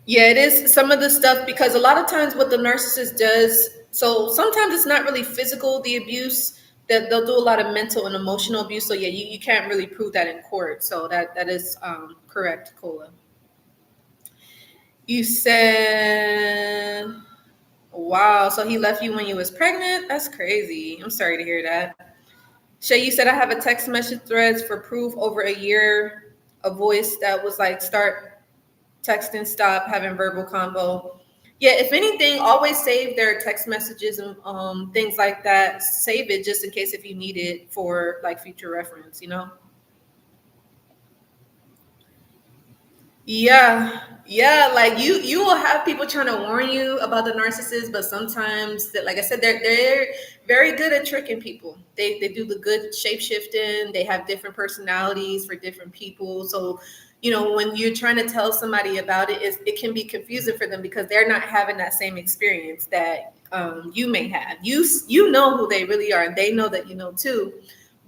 Yeah, it is some of the stuff, because a lot of times what the narcissist does, so sometimes it's not really physical, the abuse, that they'll do a lot of mental and emotional abuse. So yeah, you can't really prove that in court. So that is correct, Cola. You said, wow, so he left you when you was pregnant? That's crazy. I'm sorry to hear that. Shay, you said I have a text message threads for proof over a year, a voice that was like, start texting, stop having verbal combo. Yeah, if anything, always save their text messages and things like that. Save it just in case if you need it for like future reference, Yeah, like you will have people trying to warn you about the narcissist, but sometimes that, like I said, they're very good at tricking people. They do the good shape shifting. They have different personalities for different people. So when you're trying to tell somebody about it, it can be confusing for them because they're not having that same experience that you may have. You know who they really are, and they know that you know too.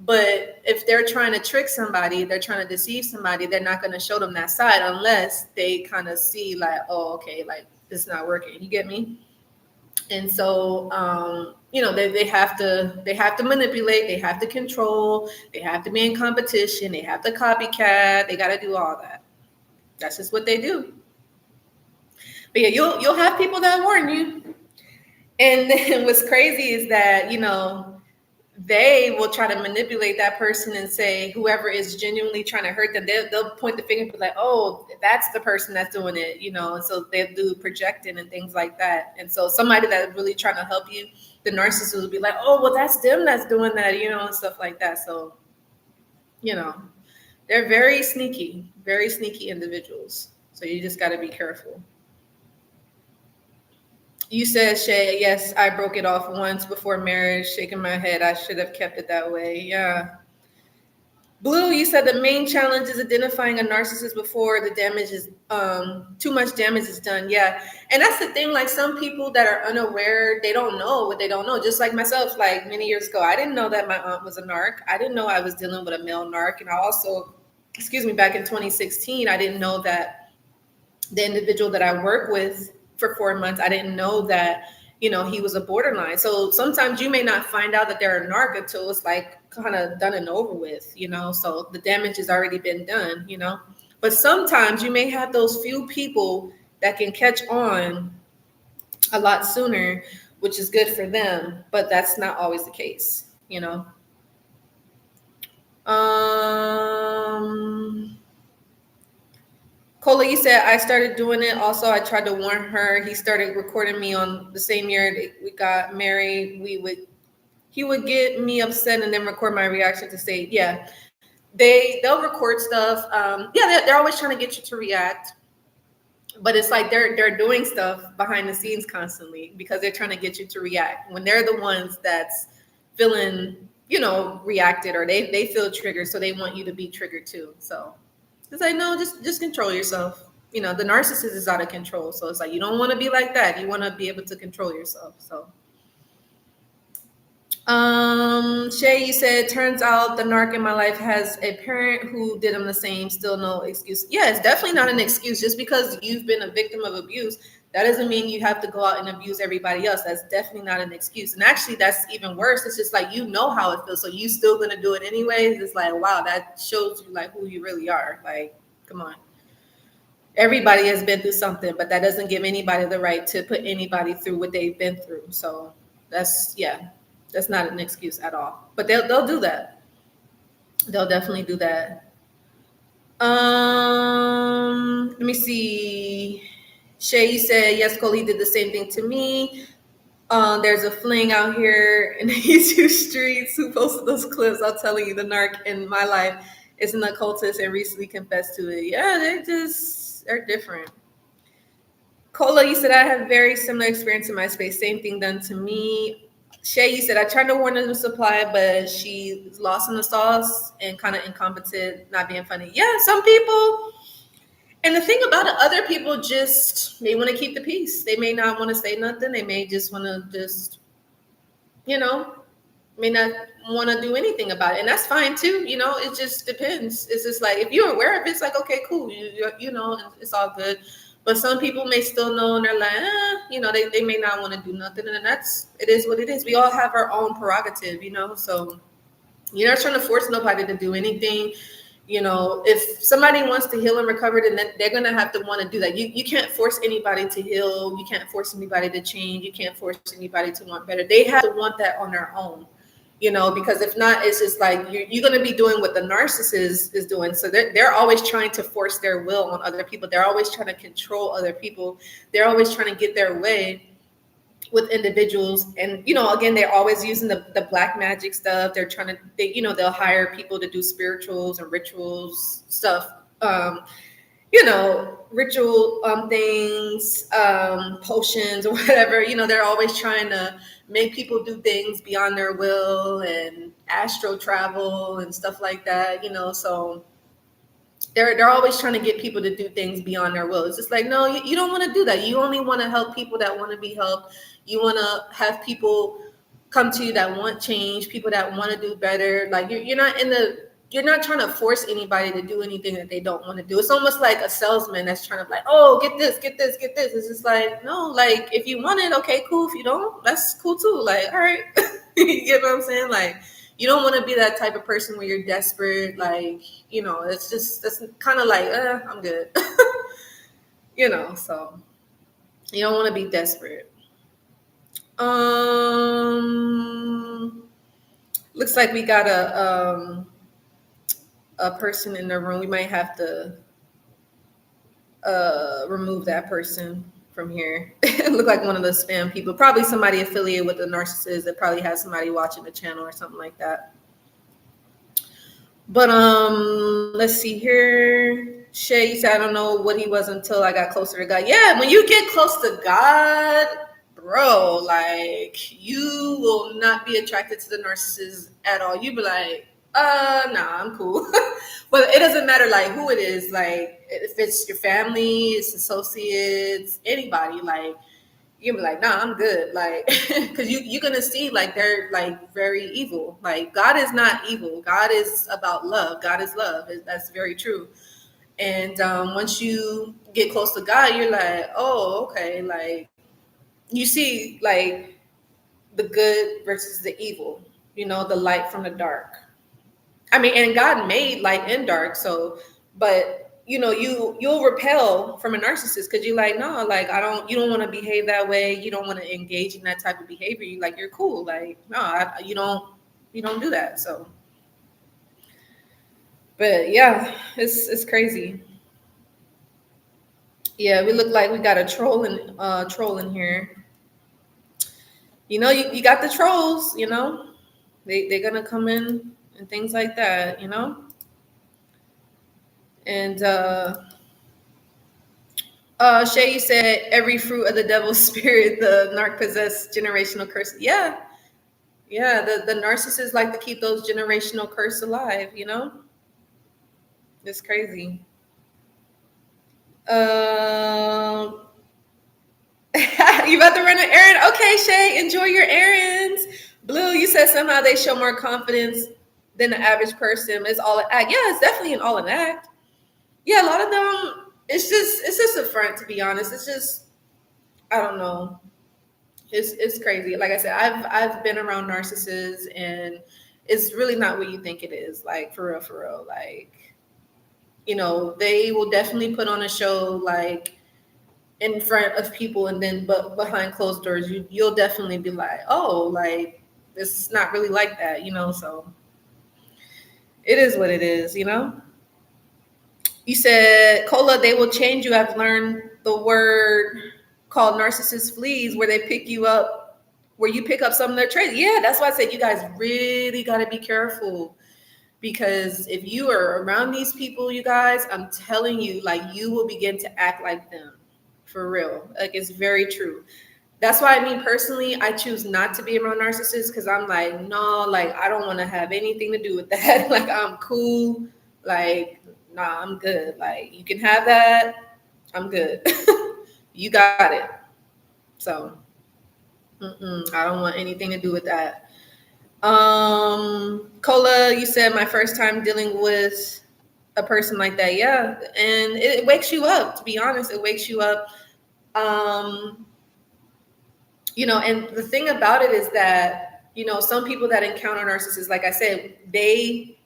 But if they're trying to trick somebody, they're trying to deceive somebody, they're not going to show them that side unless they kind of see like, oh, okay, like it's not working. You get me? And so, they have to manipulate, they have to control, they have to be in competition, they have to copycat, they got to do all that. That's just what they do. But yeah, you'll have people that warn you. And then what's crazy is that, they will try to manipulate that person and say whoever is genuinely trying to hurt them, they'll point the finger and be like, oh, that's the person that's doing it, and so they'll do projecting and things like that. And so somebody that's really trying to help you, the narcissist will be like, oh, well, that's them that's doing that, and stuff like that. So, they're very sneaky individuals. So you just got to be careful. You said, Shay, yes, I broke it off once before marriage, shaking my head. I should have kept it that way. Yeah. Blue, you said the main challenge is identifying a narcissist before the damage is too much damage is done. Yeah. And that's the thing, like some people that are unaware, they don't know what they don't know. Just like myself, like many years ago, I didn't know that my aunt was a narc. I didn't know I was dealing with a male narc. And I also, back in 2016, I didn't know that the individual that I work with for 4 months, I didn't know that he was a borderline. So sometimes you may not find out that they're a narc until it's like kind of done and over with, so the damage has already been done, But sometimes you may have those few people that can catch on a lot sooner, which is good for them, but that's not always the case. Cola, you said I started doing it. Also, I tried to warn her. He started recording me on the same year that we got married. He would get me upset and then record my reaction to say, yeah, they'll record stuff. Yeah, they're always trying to get you to react, but it's like they're doing stuff behind the scenes constantly because they're trying to get you to react when they're the ones that's feeling, reacted, or they feel triggered, so they want you to be triggered too. So it's like, no, just control yourself. The narcissist is out of control, so it's like you don't want to be like that. You want to be able to control yourself. So Shay, you said, turns out the narc in my life has a parent who did him the same. Still no excuse. Yeah, it's definitely not an excuse. Just because you've been a victim of abuse, that doesn't mean you have to go out and abuse everybody else. That's definitely not an excuse. And actually, that's even worse. It's just like, how it feels, so you still gonna do it anyways. It's like, wow, that shows you like who you really are. Like, come on. Everybody has been through something, but that doesn't give anybody the right to put anybody through what they've been through. So that's not an excuse at all. But they'll do that. They'll definitely do that. Let me see. Shay, you said, yes, Coley did the same thing to me. There's a fling out here in the YouTube streets who posted those clips. I'm telling you, the narc in my life is an occultist and recently confessed to it. Yeah, they're different. Cola, you said, I have very similar experience in my space. Same thing done to me. Shay, you said, I tried to warn her to supply, but she's lost in the sauce and kind of incompetent, not being funny. Yeah, some people. And the thing about it, other people just may want to keep the peace. They may not want to say nothing. They may just want to may not want to do anything about it. And that's fine too. It just depends. It's just like, if you're aware of it, it's like, okay, cool. It's all good. But some people may still know, and they're like, they may not want to do nothing. And it is what it is. We all have our own prerogative, so you're not trying to force nobody to do anything. If somebody wants to heal and recover, then they're going to have to want to do that. You can't force anybody to heal. You can't force anybody to change. You can't force anybody to want better. They have to want that on their own. Because if not, it's just like you're going to be doing what the narcissist is doing. So they're always trying to force their will on other people. They're always trying to control other people. They're always trying to get their way with individuals. And, again, they're always using the black magic stuff. They're trying to, they'll hire people to do spirituals and rituals stuff. Ritual things, potions or whatever. They're always trying to make people do things beyond their will and astral travel and stuff like that. So they're always trying to get people to do things beyond their will. It's just like, no, you don't want to do that. You only want to help people that want to be helped. You want to have people come to you that want change, people that want to do better. Like you're not trying to force anybody to do anything that they don't want to do. It's almost like a salesman that's trying to like, oh, get this. It's just like, no, like if you want it, okay, cool. If you don't, that's cool too. Like, all right. You get what I'm saying? Like, you don't want to be that type of person where you're desperate. Like, that's kind of like, I'm good. So you don't want to be desperate. Looks like we got a person in the room. We might have to remove that person from here. It looked like one of the spam people, probably somebody affiliated with the narcissist that probably has somebody watching the channel or something like that. But let's see here. Shay, you said, I don't know what he was until I got closer to God. Yeah, when you get close to God, bro, like you will not be attracted to the narcissist at all. You be like, nah, I'm cool. But it doesn't matter like who it is. Like if it's your family, it's associates, anybody, like you'll be like, nah, I'm good. Like, cause you're going to see like, they're like very evil. Like God is not evil. God is about love. God is love. That's very true. And once you get close to God, you're like, oh, okay. Like, you see like the good versus the evil, the light from the dark. I mean, and God made light and dark. So, but you'll repel from a narcissist because you're like, no, like you don't want to behave that way. You don't want to engage in that type of behavior. You're cool. Like, no, you don't do that. So, but yeah, it's crazy. Yeah, we look like we got a troll in here. You got the trolls. They're gonna come in and things like that. And Shay, you said every fruit of the devil's spirit, the narc possessed generational curse. Yeah, yeah. The narcissists like to keep those generational curse alive. It's crazy. Um, you about to run an errand? Okay, Shay, enjoy your errands. Blue, you said somehow they show more confidence than the average person. It's all an act. Yeah, it's definitely all an act. Yeah, a lot of them. It's just a front, to be honest. It's just, I don't know. It's crazy. Like I said, I've been around narcissists, and it's really not what you think it is. Like, for real, for real. Like, they will definitely put on a show, like, in front of people, and then but behind closed doors, you'll definitely be like, oh, like, this is not really like that. So it is what it is. You said, Cola, they will change you. I've learned the word called narcissist fleas, where they pick you up, where you pick up some of their traits. Yeah, that's why I said you guys really got to be careful, because if you are around these people, you guys, I'm telling you, like, you will begin to act like them, for real. Like, it's very true. That's why, I mean, personally, I choose not to be around narcissists, because I'm like, no, like, I don't want to have anything to do with that. Like, I'm cool. Like, nah, I'm good. Like, you can have that. I'm good. You got it. So, I don't want anything to do with that. Cola, you said my first time dealing with a person like that. Yeah. And it wakes you up, to be honest. It wakes you up. And the thing about it is that, some people that encounter narcissists, like I said, they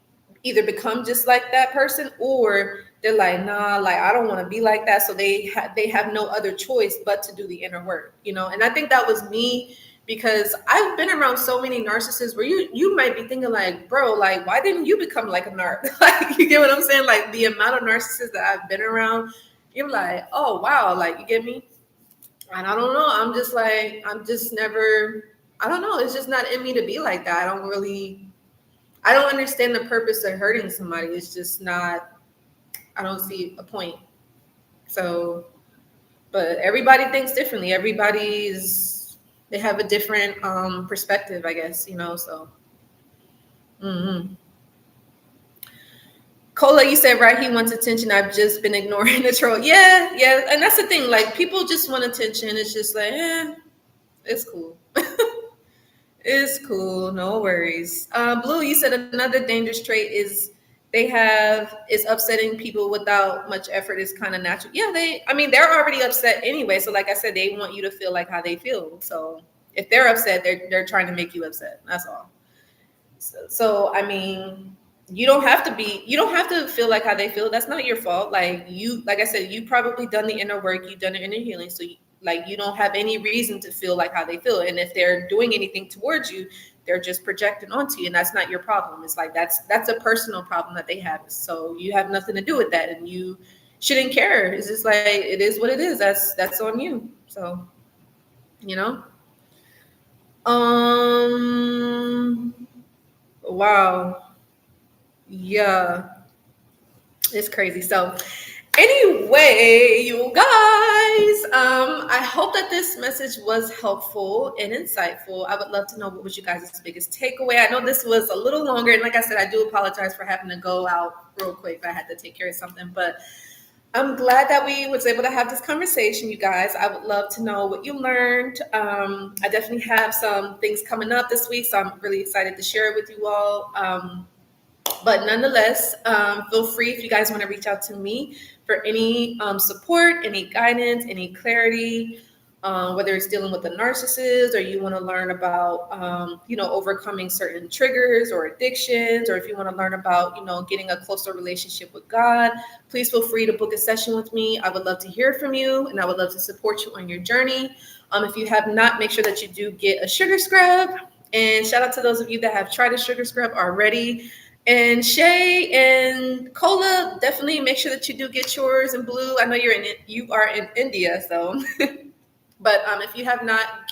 either become just like that person, or they're like, nah, like, I don't want to be like that. So they have no other choice but to do the inner work, and I think that was me, because I've been around so many narcissists where you might be thinking like, bro, like, why didn't you become like a narc? Like, you get what I'm saying? Like, the amount of narcissists that I've been around, you're like, oh, wow. Like, you get me? And I don't know. I'm just never, I don't know. It's just not in me to be like that. I don't understand the purpose of hurting somebody. It's just not, I don't see a point. So, but everybody thinks differently. They have a different perspective, I guess, so. Cola, you said, right, he wants attention. I've just been ignoring the troll. Yeah, yeah. And that's the thing. Like, people just want attention. It's just like, it's cool. It's cool. No worries. Blue, you said another dangerous trait is is upsetting people without much effort is kind of natural. Yeah, they're already upset anyway. So like I said, they want you to feel like how they feel. So if they're upset, they're trying to make you upset. That's all. So I mean, you don't have to feel like how they feel. That's not your fault. Like I said, you probably done the inner work, you've done the inner healing. So you don't have any reason to feel like how they feel. And if they're doing anything towards you, they're just projecting onto you, and that's not your problem. It's like that's a personal problem that they have. So you have nothing to do with that, and you shouldn't care. It's just like, it is what it is. That's on you. So, wow. Yeah, it's crazy. So anyway, you guys, I hope that this message was helpful and insightful. I would love to know what was you guys' biggest takeaway. I know this was a little longer, and like I said, I do apologize for having to go out real quick. I had to take care of something, but I'm glad that we was able to have this conversation, you guys. I would love to know what you learned. I definitely have some things coming up this week, so I'm really excited to share it with you all. But nonetheless, feel free, if you guys want to reach out to me for any support, any guidance, any clarity. whether it's dealing with a narcissist or you want to learn about, overcoming certain triggers or addictions, or if you want to learn about, getting a closer relationship with God, please feel free to book a session with me. I would love to hear from you, and I would love to support you on your journey. If you have not, make sure that you do get a sugar scrub. And shout out to those of you that have tried a sugar scrub already. And Shay and Cola, definitely make sure that you do get yours in blue. I know you are in India, so. But if you have not,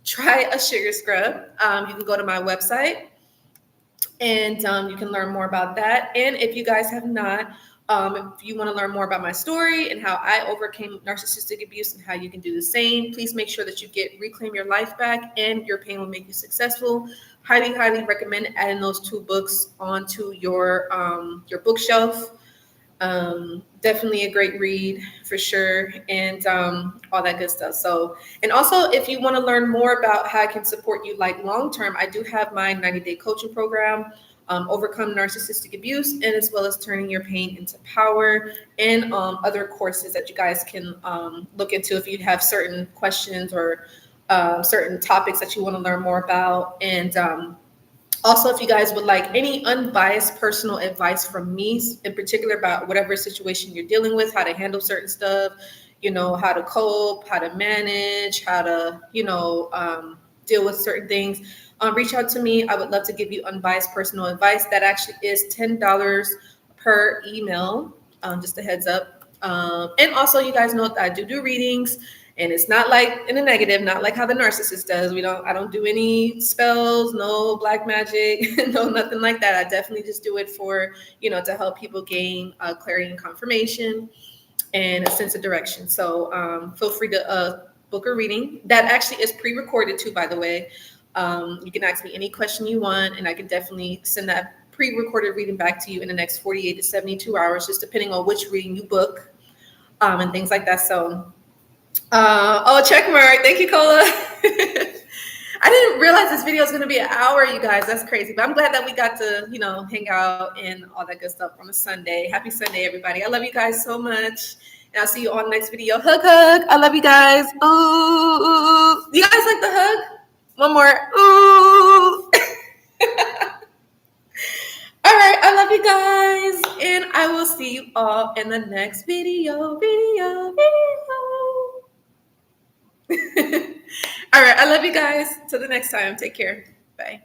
try a sugar scrub. You can go to my website and you can learn more about that. And if you guys have not, if you want to learn more about my story and how I overcame narcissistic abuse and how you can do the same, please make sure that you Reclaim Your Life Back and Your Pain Will Make You Successful. Highly, highly recommend adding those 2 books onto your bookshelf. Definitely a great read for sure, and all that good stuff. So, and also if you want to learn more about how I can support you like long term, I do have my 90-day coaching program, Overcome Narcissistic Abuse, and as well as Turning Your Pain into Power, and other courses that you guys can look into if you have certain questions or certain topics that you want to learn more about. And also, if you guys would like any unbiased personal advice from me, in particular about whatever situation you're dealing with, how to handle certain stuff, how to cope, how to manage, how to, deal with certain things, reach out to me. I would love to give you unbiased personal advice. That actually is $10 per email, just a heads up. And also, you guys know that I do readings. And it's not like in a negative, not like how the narcissist does. I don't do any spells, no black magic, no, nothing like that. I definitely just do it for, to help people gain clarity and confirmation and a sense of direction. So feel free to book a reading. That actually is pre-recorded too, by the way. You can ask me any question you want, and I can definitely send that pre-recorded reading back to you in the next 48 to 72 hours, just depending on which reading you book and things like that. So check mark. Thank you, Cola. I didn't realize this video is going to be an hour, you guys. That's crazy. But I'm glad that we got to, hang out and all that good stuff on a Sunday. Happy Sunday, everybody. I love you guys so much. And I'll see you on the next video. Hug, hug. I love you guys. Ooh. Do you guys like the hug? One more. Ooh. All right. I love you guys. And I will see you all in the next video. All right. I love you guys. Till the next time. Take care. Bye.